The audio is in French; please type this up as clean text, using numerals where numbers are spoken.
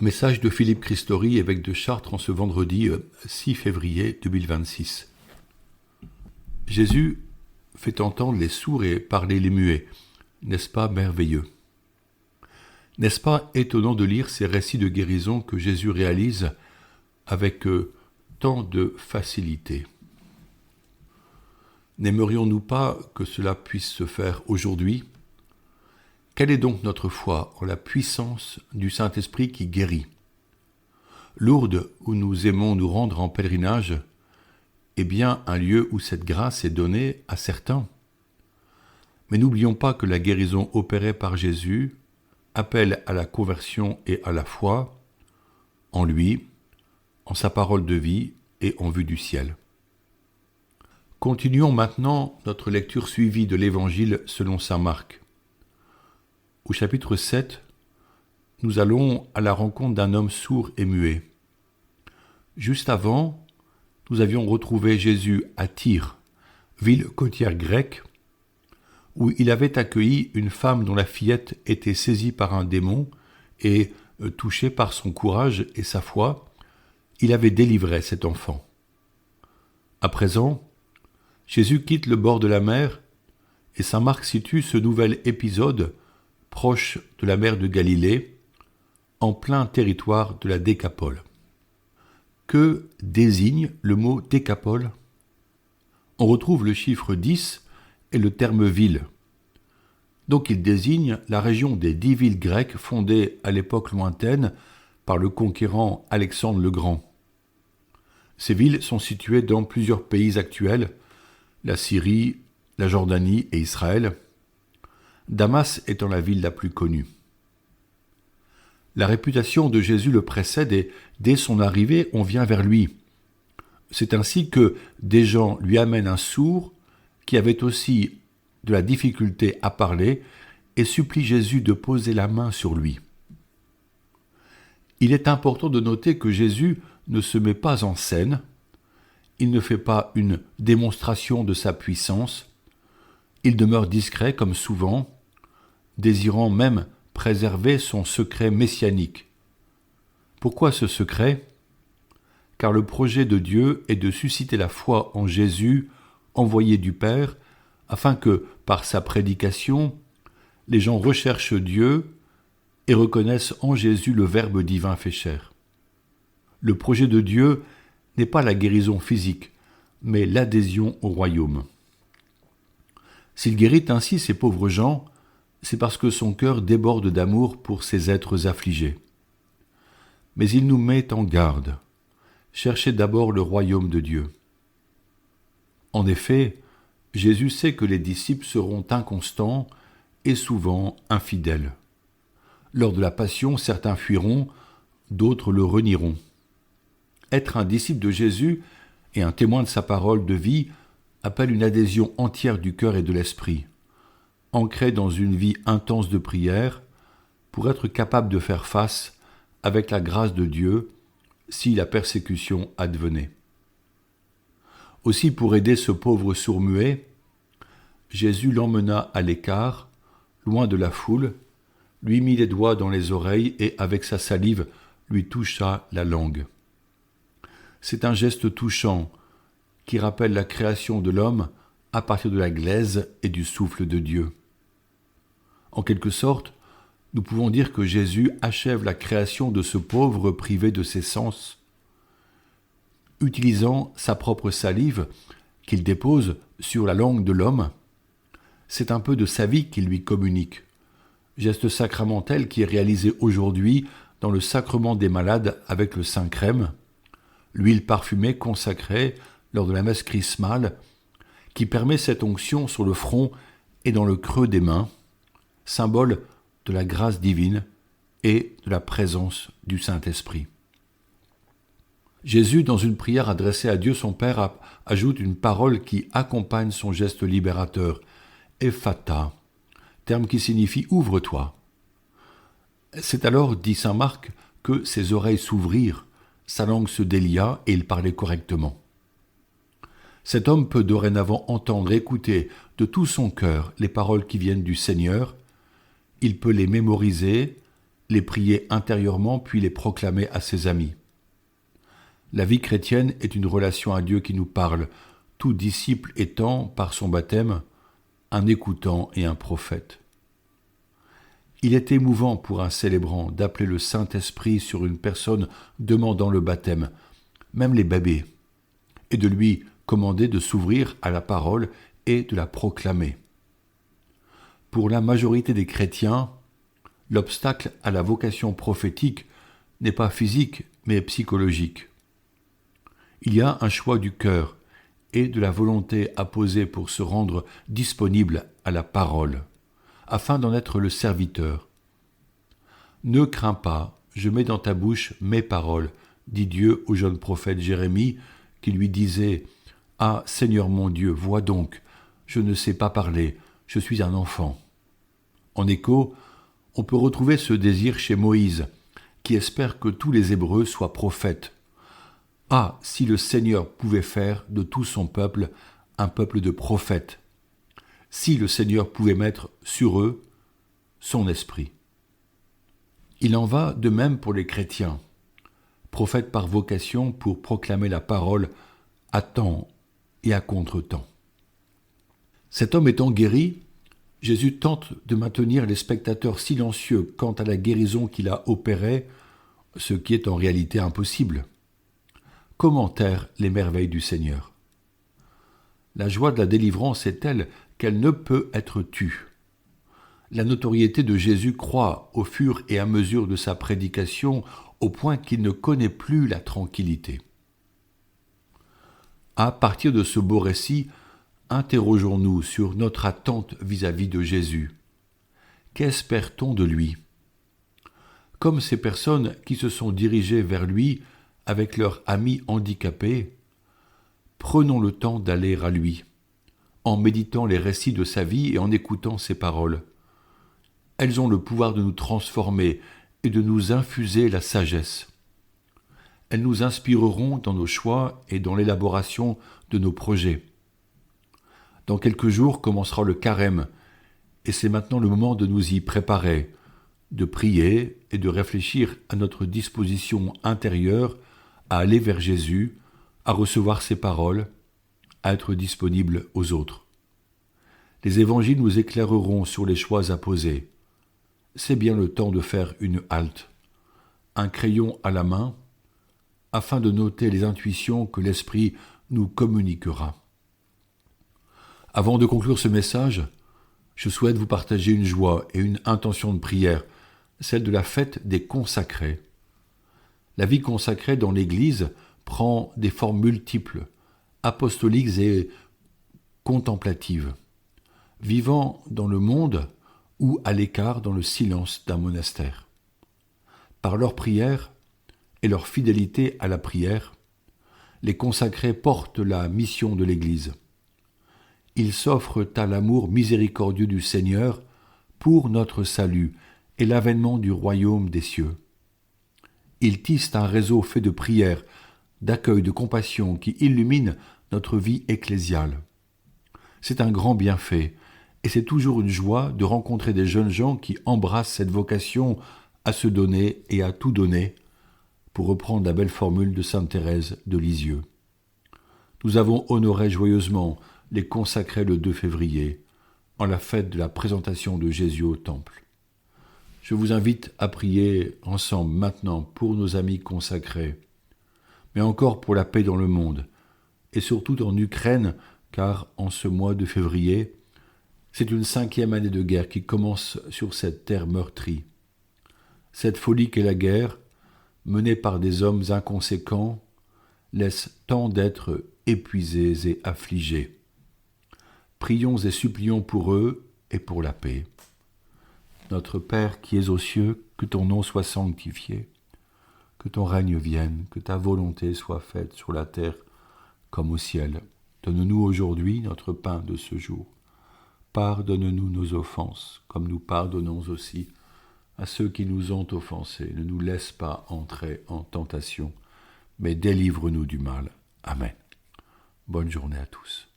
Message de Philippe Christori, évêque de Chartres, en ce vendredi 6 février 2026. Jésus fait entendre les sourds et parler les muets. N'est-ce pas merveilleux? N'est-ce pas étonnant de lire ces récits de guérison que Jésus réalise avec tant de facilité? N'aimerions-nous pas que cela puisse se faire aujourd'hui? Quelle est donc notre foi en la puissance du Saint-Esprit qui guérit? Lourdes, où nous aimons nous rendre en pèlerinage, est bien un lieu où cette grâce est donnée à certains. Mais n'oublions pas que la guérison opérée par Jésus appelle à la conversion et à la foi en lui, en sa parole de vie et en vue du ciel. Continuons maintenant notre lecture suivie de l'Évangile selon saint Marc. Au chapitre 7, nous allons à la rencontre d'un homme sourd et muet. Juste avant, nous avions retrouvé Jésus à Tyr, ville côtière grecque, où il avait accueilli une femme dont la fillette était saisie par un démon et, touché par son courage et sa foi, il avait délivré cet enfant. À présent, Jésus quitte le bord de la mer et saint Marc situe ce nouvel épisode proche de la mer de Galilée, en plein territoire de la Décapole. Que désigne le mot Décapole? On retrouve le chiffre 10 et le terme ville. Donc il désigne la région des 10 villes grecques fondées à l'époque lointaine par le conquérant Alexandre le Grand. Ces villes sont situées dans plusieurs pays actuels, la Syrie, la Jordanie et Israël, Damas étant la ville la plus connue. La réputation de Jésus le précède et dès son arrivée, on vient vers lui. C'est ainsi que des gens lui amènent un sourd qui avait aussi de la difficulté à parler et supplie Jésus de poser la main sur lui. Il est important de noter que Jésus ne se met pas en scène, il ne fait pas une démonstration de sa puissance, il demeure discret comme souvent, désirant même préserver son secret messianique. Pourquoi ce secret? Car le projet de Dieu est de susciter la foi en Jésus, envoyé du Père, afin que, par sa prédication, les gens recherchent Dieu et reconnaissent en Jésus le Verbe divin fait chair. Le projet de Dieu n'est pas la guérison physique, mais l'adhésion au royaume. S'il guérit ainsi ces pauvres gens, c'est parce que son cœur déborde d'amour pour ces êtres affligés. Mais il nous met en garde. Cherchez d'abord le royaume de Dieu. En effet, Jésus sait que les disciples seront inconstants et souvent infidèles. Lors de la passion, certains fuiront, d'autres le renieront. Être un disciple de Jésus et un témoin de sa parole de vie appelle une adhésion entière du cœur et de l'esprit, ancrée dans une vie intense de prière, pour être capable de faire face, avec la grâce de Dieu, si la persécution advenait. Aussi, pour aider ce pauvre sourd-muet, Jésus l'emmena à l'écart, loin de la foule, lui mit les doigts dans les oreilles et, avec sa salive, lui toucha la langue. C'est un geste touchant qui rappelle la création de l'homme à partir de la glaise et du souffle de Dieu. En quelque sorte, nous pouvons dire que Jésus achève la création de ce pauvre privé de ses sens. Utilisant sa propre salive qu'il dépose sur la langue de l'homme, c'est un peu de sa vie qu'il lui communique. Geste sacramentel qui est réalisé aujourd'hui dans le sacrement des malades avec le Saint Crème, l'huile parfumée consacrée lors de la messe chrismale, qui permet cette onction sur le front et dans le creux des mains, symbole de la grâce divine et de la présence du Saint-Esprit. Jésus, dans une prière adressée à Dieu son Père, ajoute une parole qui accompagne son geste libérateur, Ephata, terme qui signifie « ouvre-toi ». C'est alors, dit saint Marc, que ses oreilles s'ouvrirent, sa langue se délia et il parlait correctement. Cet homme peut dorénavant entendre et écouter de tout son cœur les paroles qui viennent du Seigneur. Il peut les mémoriser les prier intérieurement puis les proclamer à ses amis. La vie chrétienne est une relation à Dieu qui nous parle, tout disciple étant, par son baptême, un écoutant et un prophète. Il est émouvant pour un célébrant d'appeler le Saint-Esprit sur une personne demandant le baptême, même les bébés, et de lui commander de s'ouvrir à la parole et de la proclamer. Pour la majorité des chrétiens, l'obstacle à la vocation prophétique n'est pas physique mais psychologique. Il y a un choix du cœur et de la volonté à poser pour se rendre disponible à la parole, afin d'en être le serviteur. Ne crains pas, je mets dans ta bouche mes paroles, dit Dieu au jeune prophète Jérémie, qui lui disait « Ah, Seigneur mon Dieu, vois donc, je ne sais pas parler, je suis un enfant. » En écho, on peut retrouver ce désir chez Moïse, qui espère que tous les Hébreux soient prophètes. Ah, si le Seigneur pouvait faire de tout son peuple un peuple de prophètes, si le Seigneur pouvait mettre sur eux son esprit. Il en va de même pour les chrétiens, prophètes par vocation pour proclamer la parole à temps et à contre-temps. Cet homme étant guéri, Jésus tente de maintenir les spectateurs silencieux quant à la guérison qu'il a opérée, ce qui est en réalité impossible. Comment taire les merveilles du Seigneur ? La joie de la délivrance est telle qu'elle ne peut être tue. La notoriété de Jésus croît au fur et à mesure de sa prédication, au point qu'il ne connaît plus la tranquillité. À partir de ce beau récit, interrogeons-nous sur notre attente vis-à-vis de Jésus. Qu'espère-t-on de lui ? Comme ces personnes qui se sont dirigées vers lui avec leurs amis handicapés, prenons le temps d'aller à lui, en méditant les récits de sa vie et en écoutant ses paroles. Elles ont le pouvoir de nous transformer et de nous infuser la sagesse. Elles nous inspireront dans nos choix et dans l'élaboration de nos projets. Dans quelques jours commencera le carême, et c'est maintenant le moment de nous y préparer, de prier et de réfléchir à notre disposition intérieure à aller vers Jésus, à recevoir ses paroles, à être disponible aux autres. Les évangiles nous éclaireront sur les choix à poser. C'est bien le temps de faire une halte, un crayon à la main, afin de noter les intuitions que l'Esprit nous communiquera. Avant de conclure ce message, je souhaite vous partager une joie et une intention de prière, celle de la fête des consacrés. La vie consacrée dans l'Église prend des formes multiples, apostoliques et contemplatives, vivant dans le monde ou à l'écart dans le silence d'un monastère. Par leur prière et leur fidélité à la prière, les consacrés portent la mission de l'Église. Ils s'offrent à l'amour miséricordieux du Seigneur pour notre salut et l'avènement du royaume des cieux. Ils tissent un réseau fait de prières, d'accueil, de compassion qui illumine notre vie ecclésiale. C'est un grand bienfait, et c'est toujours une joie de rencontrer des jeunes gens qui embrassent cette vocation à se donner et à tout donner, pour reprendre la belle formule de sainte Thérèse de Lisieux. Nous avons honoré joyeusement les consacrés le 2 février, en la fête de la présentation de Jésus au Temple. Je vous invite à prier ensemble maintenant pour nos amis consacrés, mais encore pour la paix dans le monde, et surtout en Ukraine, car en ce mois de février, c'est une 5e année de guerre qui commence sur cette terre meurtrie. Cette folie qu'est la guerre, menée par des hommes inconséquents, laisse tant d'êtres épuisés et affligés. Prions et supplions pour eux et pour la paix. Notre Père qui es aux cieux, que ton nom soit sanctifié, que ton règne vienne, que ta volonté soit faite sur la terre comme au ciel. Donne-nous aujourd'hui notre pain de ce jour. Pardonne-nous nos offenses, comme nous pardonnons aussi à ceux qui nous ont offensés. Ne nous laisse pas entrer en tentation, mais délivre-nous du mal. Amen. Bonne journée à tous.